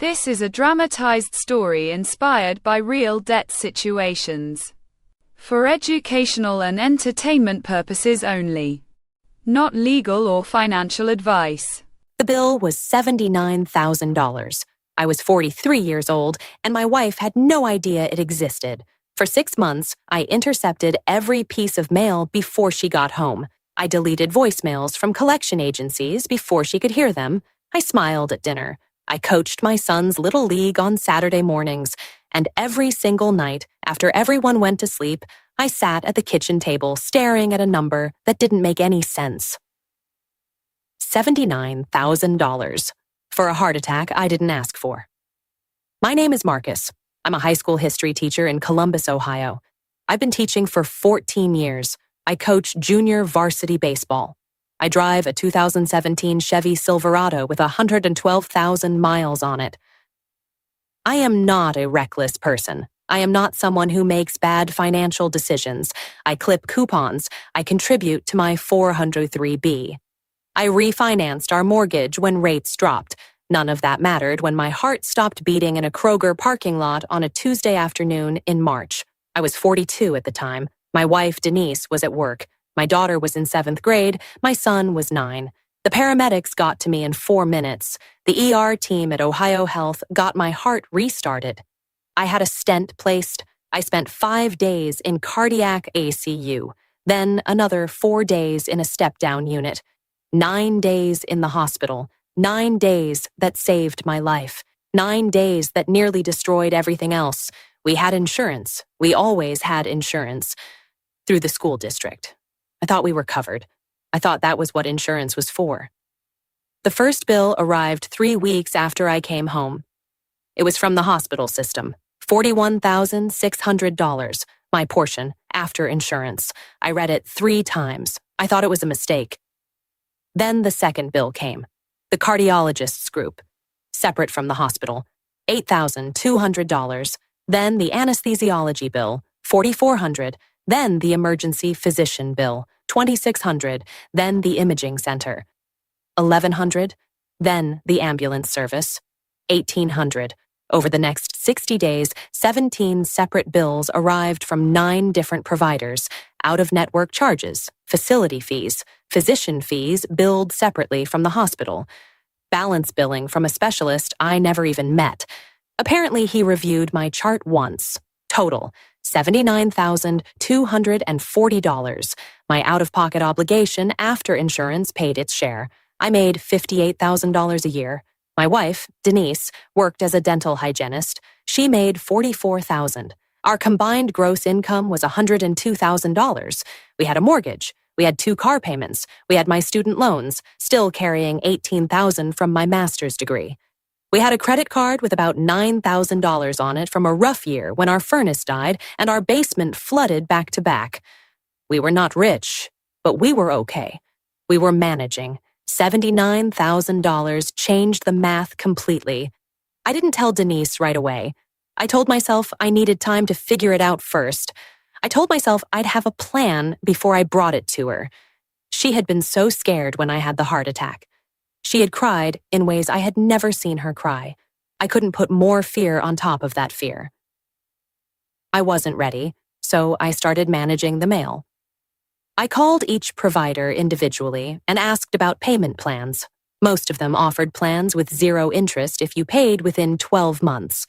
This is a dramatized story inspired by real debt situations. For educational and entertainment purposes only. Not legal or financial advice. The bill was $79,000. I was 43 years old, and my wife had no idea it existed. For 6 months, I intercepted every piece of mail before she got home. I deleted voicemails from collection agencies before she could hear them. I smiled at dinner. I coached my son's little league on Saturday mornings, and every single night, after everyone went to sleep, I sat at the kitchen table staring at a number that didn't make any sense. $79,000 for a heart attack I didn't ask for. My name is Marcus. I'm a high school history teacher in Columbus, Ohio. I've been teaching for 14 years. I coach junior varsity baseball. I drive a 2017 Chevy Silverado with 112,000 miles on it. I am not a reckless person. I am not someone who makes bad financial decisions. I clip coupons. I contribute to my 403B. I refinanced our mortgage when rates dropped. None of that mattered when my heart stopped beating in a Kroger parking lot on a Tuesday afternoon in March. I was 42 at the time. My wife, Denise, was at work. My daughter was in 7th grade. My son was 9. The paramedics got to me in 4 minutes. The ER team at Ohio Health got my heart restarted. I had a stent placed. I spent 5 days in cardiac ACU, then another 4 days in a step-down unit. 9 days in the hospital. 9 days that saved my life. 9 days that nearly destroyed everything else. We had insurance. We always had insurance. Through the school district. I thought we were covered. I thought that was what insurance was for. The first bill arrived 3 weeks after I came home. It was from the hospital system. $41,600, my portion, after insurance. I read it 3 times. I thought it was a mistake. Then the second bill came. The cardiologist's group, separate from the hospital, $8,200. Then the anesthesiology bill, $4,400. Then the emergency physician bill, $2,600. Then the imaging center, $1,100. Then the ambulance service, $1,800. Over the next 60 days, 17 separate bills arrived from 9 different providers, out-of-network charges, facility fees, physician fees billed separately from the hospital, balance billing from a specialist I never even met. Apparently, he reviewed my chart once. Total, $79,240. My out-of-pocket obligation after insurance paid its share. I made $58,000 a year. My wife, Denise, worked as a dental hygienist. She made $44,000. Our combined gross income was $102,000. We had a mortgage. We had 2 car payments. We had my student loans, still carrying $18,000 from my master's degree. We had a credit card with about $9,000 on it from a rough year when our furnace died and our basement flooded back to back. We were not rich, but we were okay. We were managing. $79,000 changed the math completely. I didn't tell Denise right away. I told myself I needed time to figure it out first. I told myself I'd have a plan before I brought it to her. She had been so scared when I had the heart attack. She had cried in ways I had never seen her cry. I couldn't put more fear on top of that fear. I wasn't ready, so I started managing the mail. I called each provider individually and asked about payment plans. Most of them offered plans with 0 interest if you paid within 12 months.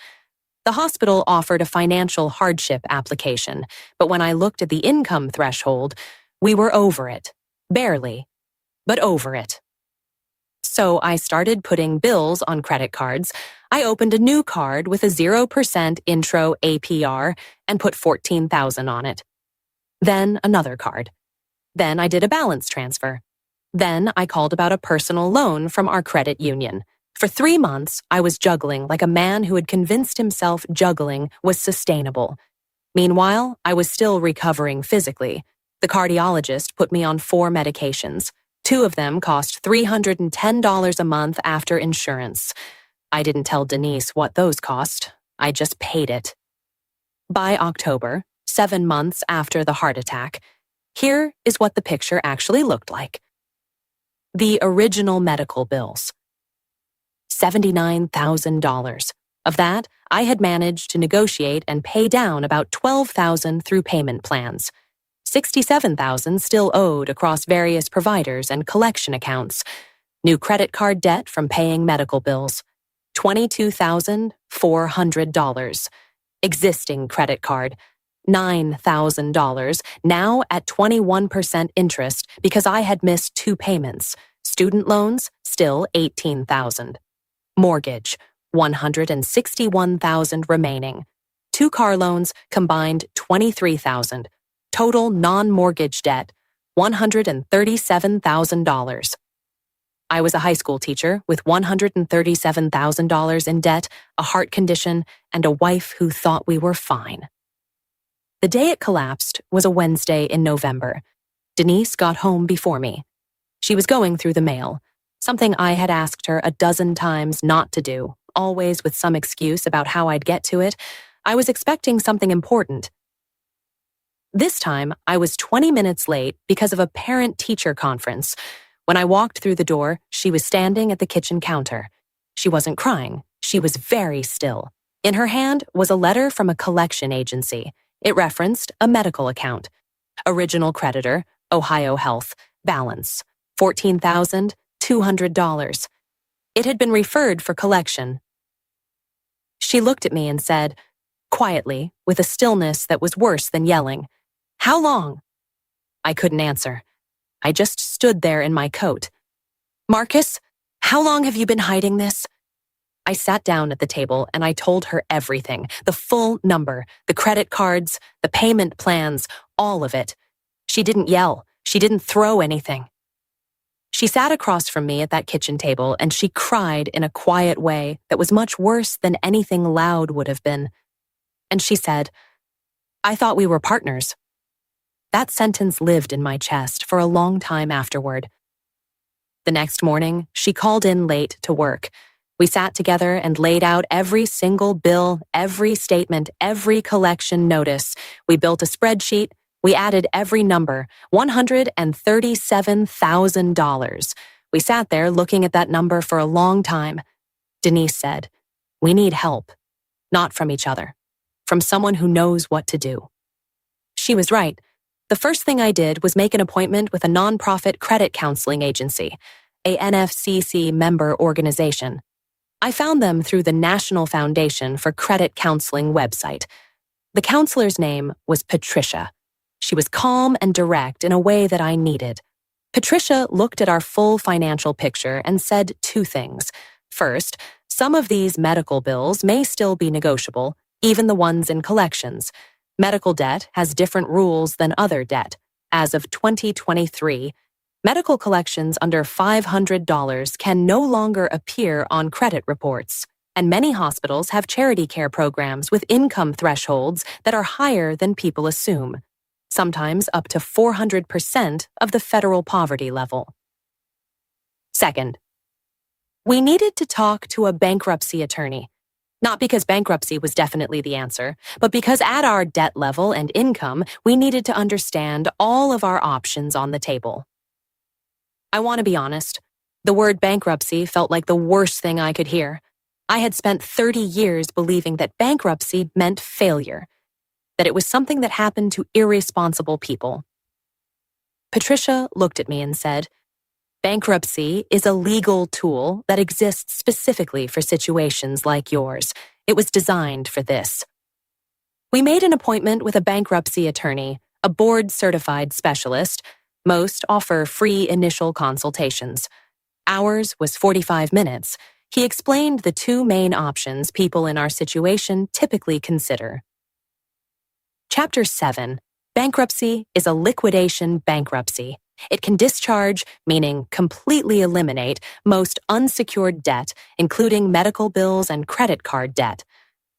The hospital offered a financial hardship application, but when I looked at the income threshold, we were over it. Barely, but over it. So I started putting bills on credit cards. I opened a new card with a 0% intro APR and put $14,000 on it. Then another card. Then I did a balance transfer. Then I called about a personal loan from our credit union. For 3 months, I was juggling like a man who had convinced himself juggling was sustainable. Meanwhile, I was still recovering physically. The cardiologist put me on 4 medications. 2 of them cost $310 a month after insurance. I didn't tell Denise what those cost. I just paid it. By October, 7 months after the heart attack, here is what the picture actually looked like. The original medical bills. $79,000. Of that, I had managed to negotiate and pay down about $12,000 through payment plans. $67,000 still owed across various providers and collection accounts. New credit card debt from paying medical bills. $22,400. Existing credit card. $9,000, now at 21% interest because I had missed 2 payments. Student loans, still $18,000. Mortgage, $161,000 remaining. 2 car loans, combined $23,000. Total non-mortgage debt, $137,000. I was a high school teacher with $137,000 in debt, a heart condition, and a wife who thought we were fine. The day it collapsed was a Wednesday in November. Denise got home before me. She was going through the mail, something I had asked her a dozen times not to do, always with some excuse about how I'd get to it. I was expecting something important. This time, I was 20 minutes late because of a parent-teacher conference. When I walked through the door, she was standing at the kitchen counter. She wasn't crying. She was very still. In her hand was a letter from a collection agency. It referenced a medical account. Original creditor, Ohio Health. Balance, $14,200. It had been referred for collection. She looked at me and said, quietly, with a stillness that was worse than yelling, "How long?" I couldn't answer. I just stood there in my coat. "Marcus, how long have you been hiding this?" I sat down at the table and I told her everything, the full number, the credit cards, the payment plans, all of it. She didn't yell. She didn't throw anything. She sat across from me at that kitchen table and she cried in a quiet way that was much worse than anything loud would have been. And she said, "I thought we were partners." That sentence lived in my chest for a long time afterward. The next morning, she called in late to work. We sat together and laid out every single bill, every statement, every collection notice. We built a spreadsheet. We added every number, $137,000. We sat there looking at that number for a long time. Denise said, "We need help, not from each other, from someone who knows what to do." She was right. The first thing I did was make an appointment with a nonprofit credit counseling agency, a NFCC member organization. I found them through the National Foundation for Credit Counseling website. The counselor's name was Patricia. She was calm and direct in a way that I needed. Patricia looked at our full financial picture and said 2 things. First, some of these medical bills may still be negotiable, even the ones in collections. Medical debt has different rules than other debt. As of 2023, medical collections under $500 can no longer appear on credit reports, and many hospitals have charity care programs with income thresholds that are higher than people assume, sometimes up to 400% of the federal poverty level. Second, we needed to talk to a bankruptcy attorney. Not because bankruptcy was definitely the answer, but because at our debt level and income, we needed to understand all of our options on the table. I want to be honest. The word bankruptcy felt like the worst thing I could hear. I had spent 30 years believing that bankruptcy meant failure, that it was something that happened to irresponsible people. Patricia looked at me and said, "Bankruptcy is a legal tool that exists specifically for situations like yours. It was designed for this." We made an appointment with a bankruptcy attorney, a board-certified specialist. Most offer free initial consultations. Ours was 45 minutes. He explained the 2 main options people in our situation typically consider. Chapter 7. Bankruptcy is a liquidation bankruptcy. It can discharge, meaning completely eliminate, most unsecured debt, including medical bills and credit card debt.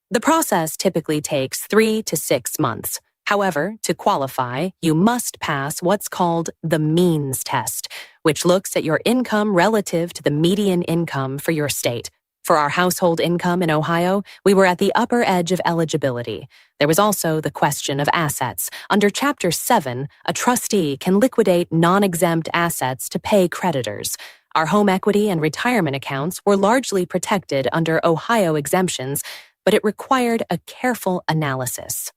The process typically takes 3 to 6 months. However, to qualify, you must pass what's called the means test, which looks at your income relative to the median income for your state. For our household income in Ohio, we were at the upper edge of eligibility. There was also the question of assets. Under Chapter 7, a trustee can liquidate non-exempt assets to pay creditors. Our home equity and retirement accounts were largely protected under Ohio exemptions, but it required a careful analysis.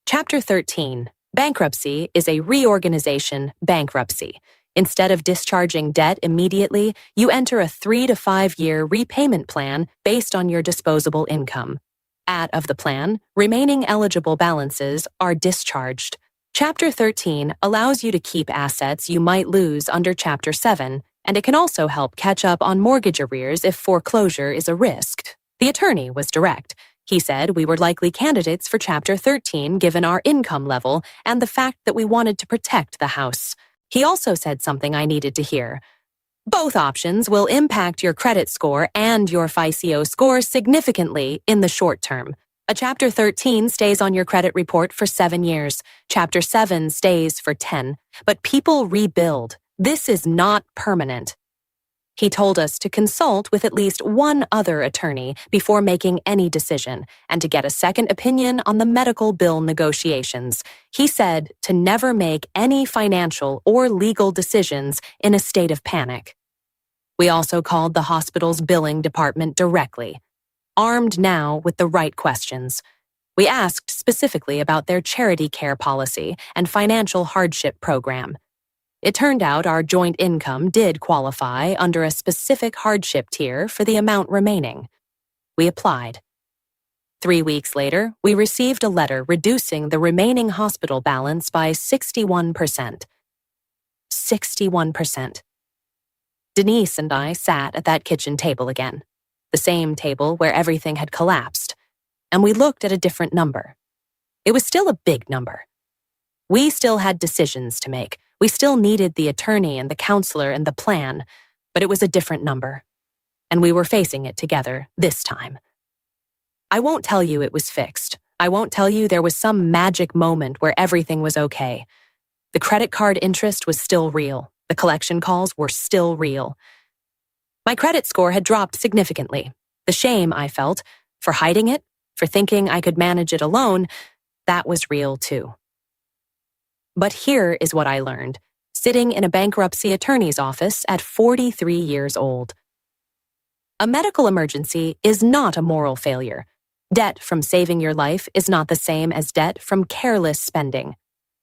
Chapter 13. Bankruptcy is a reorganization bankruptcy. Instead of discharging debt immediately, you enter a 3 to 5 year repayment plan based on your disposable income. Of the plan, remaining eligible balances are discharged. Chapter 13 allows you to keep assets you might lose under Chapter 7, and it can also help catch up on mortgage arrears if foreclosure is a risk. The attorney was direct. He said we were likely candidates for Chapter 13 given our income level and the fact that we wanted to protect the house. He also said something I needed to hear. Both options will impact your credit score and your FICO score significantly in the short term. A Chapter 13 stays on your credit report for 7 years. Chapter 7 stays for 10. But people rebuild. This is not permanent. He told us to consult with at least one other attorney before making any decision and to get a second opinion on the medical bill negotiations. He said to never make any financial or legal decisions in a state of panic. We also called the hospital's billing department directly, armed now with the right questions. We asked specifically about their charity care policy and financial hardship program. It turned out our joint income did qualify under a specific hardship tier for the amount remaining. We applied. 3 weeks later, we received a letter reducing the remaining hospital balance by 61%. 61%. Denise and I sat at that kitchen table again, the same table where everything had collapsed, and we looked at a different number. It was still a big number. We still had decisions to make. We still needed the attorney and the counselor and the plan, but it was a different number, and we were facing it together this time. I won't tell you it was fixed. I won't tell you there was some magic moment where everything was okay. The credit card interest was still real. The collection calls were still real. My credit score had dropped significantly. The shame I felt for hiding it, for thinking I could manage it alone, that was real too. But here is what I learned, sitting in a bankruptcy attorney's office at 43 years old. A medical emergency is not a moral failure. Debt from saving your life is not the same as debt from careless spending.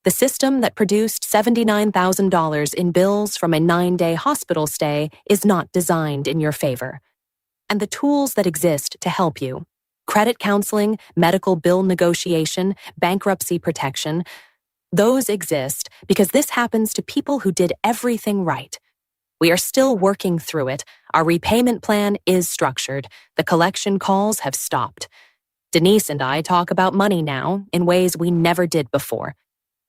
The system that produced $79,000 in bills from a 9-day hospital stay is not designed in your favor. And the tools that exist to help you, credit counseling, medical bill negotiation, bankruptcy protection, those exist because this happens to people who did everything right. We are still working through it. Our repayment plan is structured. The collection calls have stopped. Denise and I talk about money now in ways we never did before.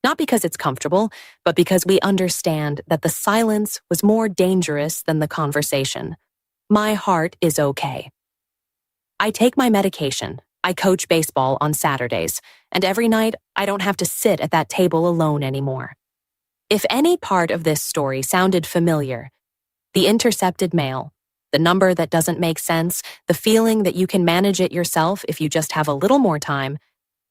Not because it's comfortable, but because we understand that the silence was more dangerous than the conversation. My heart is okay. I take my medication. I coach baseball on Saturdays, and every night I don't have to sit at that table alone anymore. If any part of this story sounded familiar, the intercepted mail, the number that doesn't make sense, the feeling that you can manage it yourself if you just have a little more time,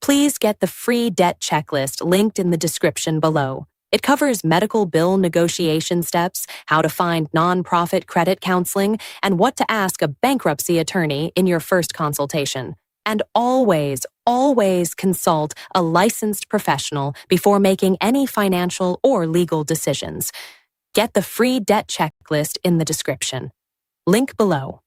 please get the free debt checklist linked in the description below. It covers medical bill negotiation steps, how to find nonprofit credit counseling, and what to ask a bankruptcy attorney in your first consultation. And always, always consult a licensed professional before making any financial or legal decisions. Get the free debt checklist in the description. Link below.